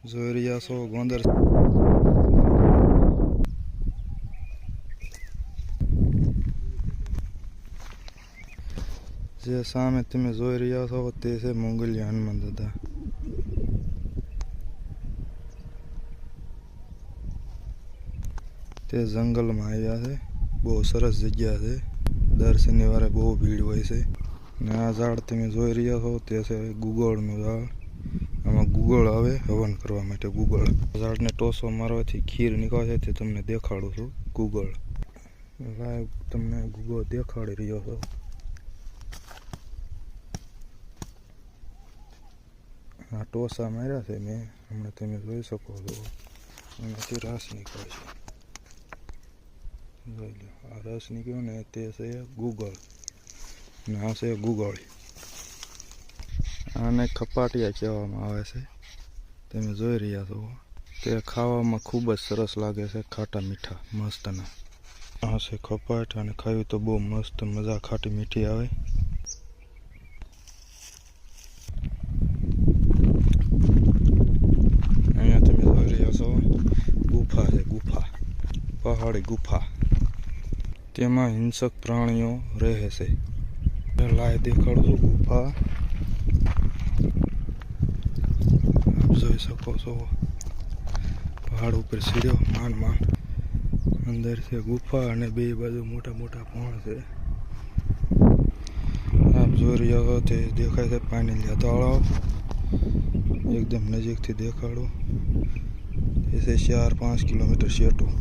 જોઈ રહ્યા છો ગોંદર જે સામે તમે જોઈ રહ્યા છો તે છે મોંગલિયા હનુમાન દાદા. તે જંગલમાં આવ્યા છે. બહુ સરસ જગ્યા છે. દર શનિવારે બહુ ભીડ હોય છે. ને આ ઝાડ તમે જોઈ રહ્યા છો તે છે ગુગળનું ઝાડ. આમાં ગુગળ આવે હવન કરવા માટે. ગુગળ ઝાડને ટોસો મારવાથી ખીર નીકળે છે તે તમને દેખાડું છું. ગુગળ લાઈવ તમને ગુગળ દેખાડી રહ્યો છો. આ ટોસા માર્યા છે મેં હમણાં, તમે જોઈ શકો છો. એમાંથી રસ નીકળે છે. જોઈ લો, આ રસ નીકળ્યો ને તે છે ગુગળ ને આ છે ગુગળ. આને ખપાટિયા કહેવામાં આવે છે. તમે જોઈ રહ્યા છો. તે ખાવામાં ખૂબ જ સરસ લાગે છે. ખાટા મીઠા મસ્તના. આ છે ખપાટ અને ખાવી તો બહુ મસ્ત મજા ખાટી મીઠી આવે. અહીંયા તમે જોઈ રહ્યા છો ગુફા છે. ગુફા, પહાડી ગુફા. તેમાં હિંસક પ્રાણીઓ રહે છે. લાય દેખાડું છું ગુફા. આપ જોઈ શકો છો. પહાડ ઉપર સીડ્યો માંડ અંદર છે ગુફા અને બે બાજુ મોટા મોટા પહાડ છે. આપ જોઈ રહ્યા છો તે દેખાય છે પાણીલિયા તળાવ. એકદમ નજીકથી દેખાડો. એ છે 4-5 કિલોમીટર શેટું.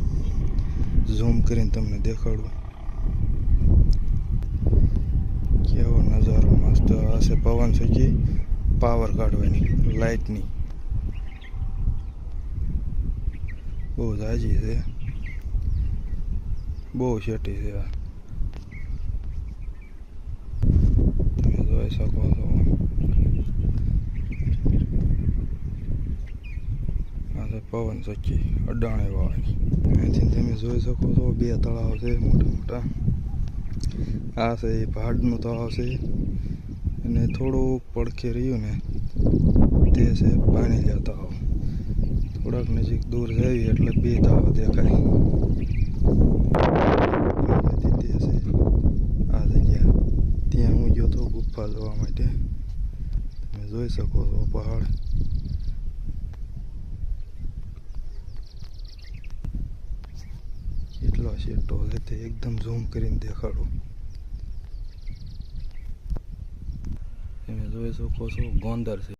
ઝૂમ કરીને તમને દેખાડું. કેવો નજારો મસ્ત. આ છે પવન ચક્કી પાવર કાઢવાની લાઇટની. બહુ ઝાજી છે. બહુ શેટી છે. આ તમે જોઈ શકો છો. આ છે પવન ચક્કી અડાણે વાળાની. અહીંથી તમે જોઈ શકો છો 2 તળાવ છે મોટા મોટા. આ છે એ પહાડનું તળાવ છે અને થોડુંક પડખે રહ્યું ને તે છે પાણીલિયા તળાવ. થોડાક નજીક દૂર જઈએ એટલે 2 તળાવ દેખાય. તે છે આ જગ્યા. ત્યાં હું ગયો તો ગુફા જોવા માટે. તમે જોઈ શકો છો પહાડ. કેટલો શેટો છે તે એકદમ ઝૂમ કરીને દેખાડું. તમે જોઈ શકો છો ગોંદર છે.